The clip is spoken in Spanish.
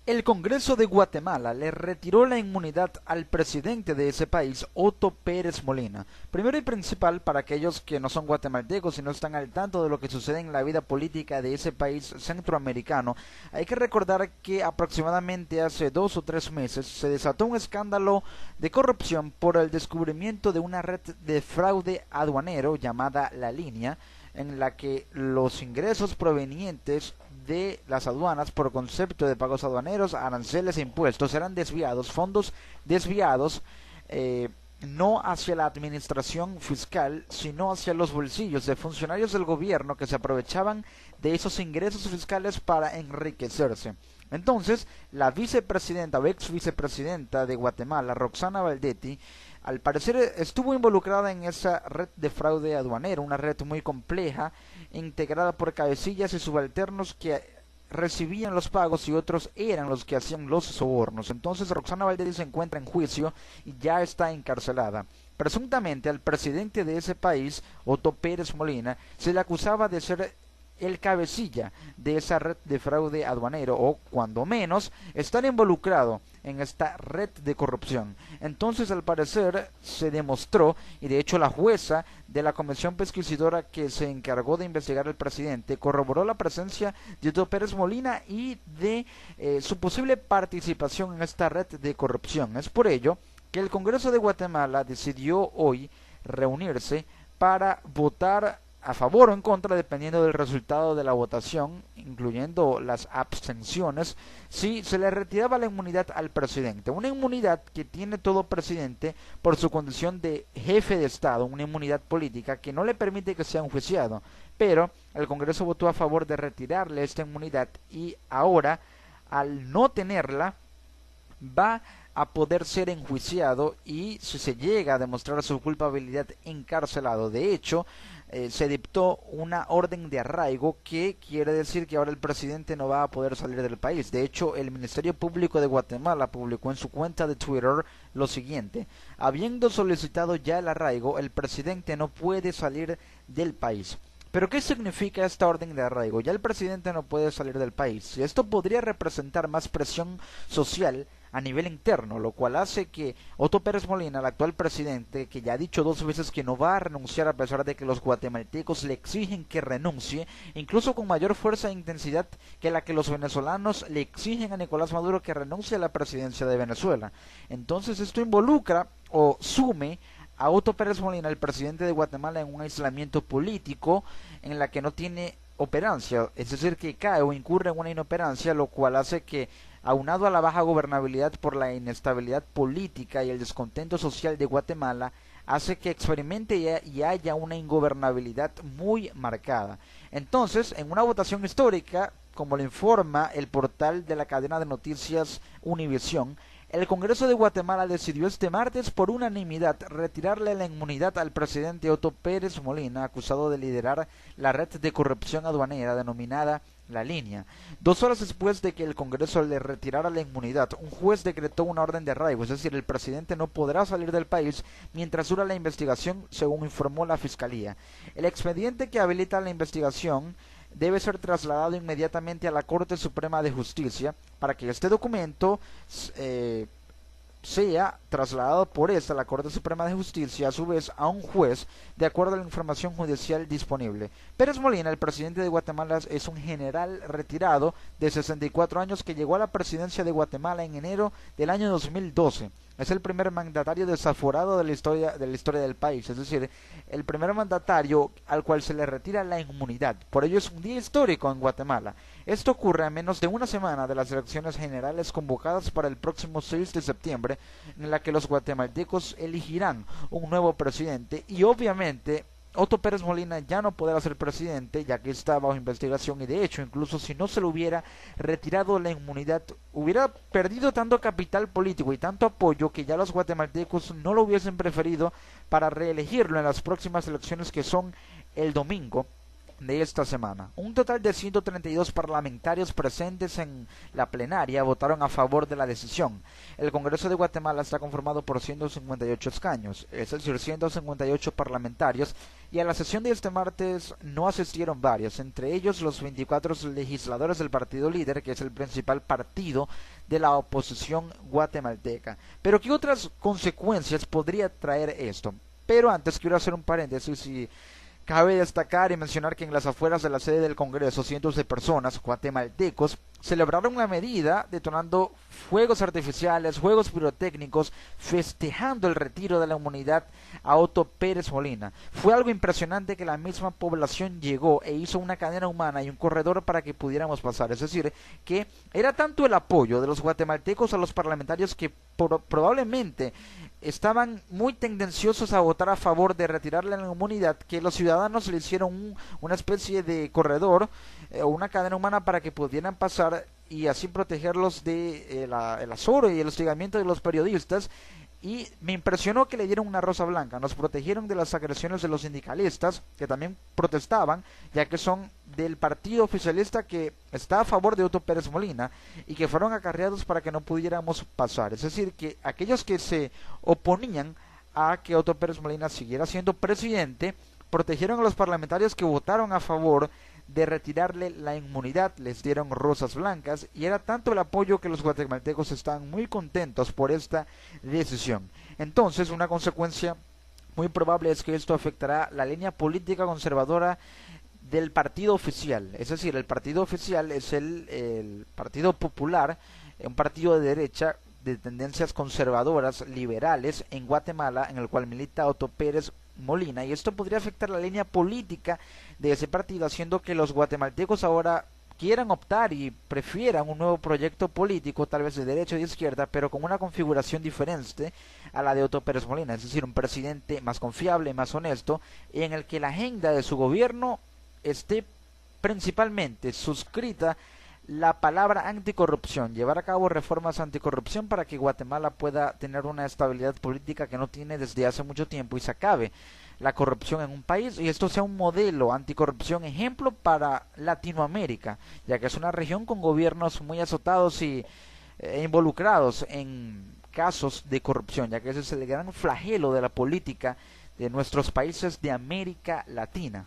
El Congreso de Guatemala le retiró la inmunidad al presidente de ese país, Otto Pérez Molina. Primero y principal, para aquellos que no son guatemaltecos y no están al tanto de lo que sucede en la vida política de ese país centroamericano, hay que recordar que aproximadamente hace 2 o 3 meses se desató un escándalo de corrupción por el descubrimiento de una red de fraude aduanero llamada La Línea, en la que los ingresos provenientes de las aduanas por concepto de pagos aduaneros, aranceles e impuestos eran desviados, fondos desviados, no hacia la administración fiscal, sino hacia los bolsillos de funcionarios del gobierno que se aprovechaban de esos ingresos fiscales para enriquecerse. Entonces, la vicepresidenta o ex vicepresidenta de Guatemala, Roxana Valdetti, al parecer estuvo involucrada en esa red de fraude aduanero, una red muy compleja, integrada por cabecillas y subalternos que recibían los pagos y otros eran los que hacían los sobornos. Entonces Roxana Valdetti se encuentra en juicio y ya está encarcelada. Presuntamente al presidente de ese país, Otto Pérez Molina, se le acusaba de ser el cabecilla de esa red de fraude aduanero o, cuando menos, estar involucrado en esta red de corrupción. Entonces, al parecer, se demostró, y de hecho la jueza de la comisión pesquisidora que se encargó de investigar al presidente corroboró la presencia de Otto Pérez Molina y de su posible participación en esta red de corrupción. Es por ello que el Congreso de Guatemala decidió hoy reunirse para votar a favor o en contra, dependiendo del resultado de la votación, incluyendo las abstenciones, si se le retiraba la inmunidad al presidente. Una inmunidad que tiene todo presidente por su condición de jefe de Estado, una inmunidad política que no le permite que sea enjuiciado. Pero el Congreso votó a favor de retirarle esta inmunidad y ahora, al no tenerla, va a poder ser enjuiciado y, si se llega a demostrar su culpabilidad, encarcelado. De hecho, se dictó una orden de arraigo que quiere decir que ahora el presidente no va a poder salir del país. De hecho, el Ministerio Público de Guatemala publicó en su cuenta de Twitter lo siguiente: habiendo solicitado ya el arraigo, el presidente no puede salir del país. ¿Pero qué significa esta orden de arraigo? Ya el presidente no puede salir del país. Y esto podría representar más presión social a nivel interno, lo cual hace que Otto Pérez Molina, el actual presidente, que ya ha dicho 2 veces que no va a renunciar a pesar de que los guatemaltecos le exigen que renuncie, incluso con mayor fuerza e intensidad que la que los venezolanos le exigen a Nicolás Maduro que renuncie a la presidencia de Venezuela. Entonces esto involucra o sume a Otto Pérez Molina, el presidente de Guatemala, en un aislamiento político en la que no tiene operancia, es decir, que cae o incurre en una inoperancia, lo cual hace que, aunado a la baja gobernabilidad por la inestabilidad política y el descontento social de Guatemala, hace que experimente y haya una ingobernabilidad muy marcada. Entonces, en una votación histórica, como lo informa el portal de la cadena de noticias Univisión, el Congreso de Guatemala decidió este martes por unanimidad retirarle la inmunidad al presidente Otto Pérez Molina, acusado de liderar la red de corrupción aduanera denominada La Línea. 2 horas después de que el Congreso le retirara la inmunidad, un juez decretó una orden de arraigo, es decir, el presidente no podrá salir del país mientras dura la investigación, según informó la Fiscalía. El expediente que habilita la investigación debe ser trasladado inmediatamente a la Corte Suprema de Justicia para que este documento sea trasladado por esta, la Corte Suprema de Justicia, a su vez a un juez, de acuerdo a la información judicial disponible. Pérez Molina, el presidente de Guatemala, es un general retirado de 64 años que llegó a la presidencia de Guatemala en enero del año 2012. Es el primer mandatario desaforado de la historia del país, es decir, el primer mandatario al cual se le retira la inmunidad. Por ello es un día histórico en Guatemala. Esto ocurre a menos de una semana de las elecciones generales convocadas para el próximo 6 de septiembre, en la que los guatemaltecos elegirán un nuevo presidente y, obviamente, Otto Pérez Molina ya no podrá ser presidente, ya que está bajo investigación, y de hecho, incluso si no se le hubiera retirado la inmunidad, hubiera perdido tanto capital político y tanto apoyo que ya los guatemaltecos no lo hubiesen preferido para reelegirlo en las próximas elecciones, que son el domingo, de esta semana. Un total de 132 parlamentarios presentes en la plenaria votaron a favor de la decisión. El Congreso de Guatemala está conformado por 158 escaños, es decir, 158 parlamentarios, y a la sesión de este martes no asistieron varios, entre ellos los 24 legisladores del partido líder, que es el principal partido de la oposición guatemalteca. Pero ¿qué otras consecuencias podría traer esto? Pero antes quiero hacer un paréntesis y cabe destacar y mencionar que en las afueras de la sede del Congreso, cientos de personas, guatemaltecos, celebraron la medida detonando fuegos artificiales, juegos pirotécnicos, festejando el retiro de la inmunidad a Otto Pérez Molina. Fue algo impresionante que la misma población llegó e hizo una cadena humana y un corredor para que pudiéramos pasar. Es decir, que era tanto el apoyo de los guatemaltecos a los parlamentarios que probablemente estaban muy tendenciosos a votar a favor de retirarle la inmunidad, que los ciudadanos le hicieron una especie de corredor o una cadena humana para que pudieran pasar y así protegerlos de el azoro y el hostigamiento de los periodistas. Y me impresionó que le dieron una rosa blanca, nos protegieron de las agresiones de los sindicalistas, que también protestaban, ya que son del partido oficialista que está a favor de Otto Pérez Molina, y que fueron acarreados para que no pudiéramos pasar. Es decir, que aquellos que se oponían a que Otto Pérez Molina siguiera siendo presidente, protegieron a los parlamentarios que votaron a favor de retirarle la inmunidad, les dieron rosas blancas, y era tanto el apoyo que los guatemaltecos están muy contentos por esta decisión. Entonces, una consecuencia muy probable es que esto afectará la línea política conservadora del partido oficial. Es decir, el partido oficial es el Partido Popular, un partido de derecha de tendencias conservadoras, liberales en Guatemala, en el cual milita Otto Pérez Molina, y esto podría afectar la línea política de ese partido, haciendo que los guatemaltecos ahora quieran optar y prefieran un nuevo proyecto político, tal vez de derecha o de izquierda, pero con una configuración diferente a la de Otto Pérez Molina, es decir, un presidente más confiable, más honesto, en el que la agenda de su gobierno esté principalmente suscrita la palabra anticorrupción, llevar a cabo reformas anticorrupción para que Guatemala pueda tener una estabilidad política que no tiene desde hace mucho tiempo y se acabe la corrupción en un país, y esto sea un modelo anticorrupción ejemplo para Latinoamérica, ya que es una región con gobiernos muy azotados y involucrados en casos de corrupción, ya que ese es el gran flagelo de la política de nuestros países de América Latina.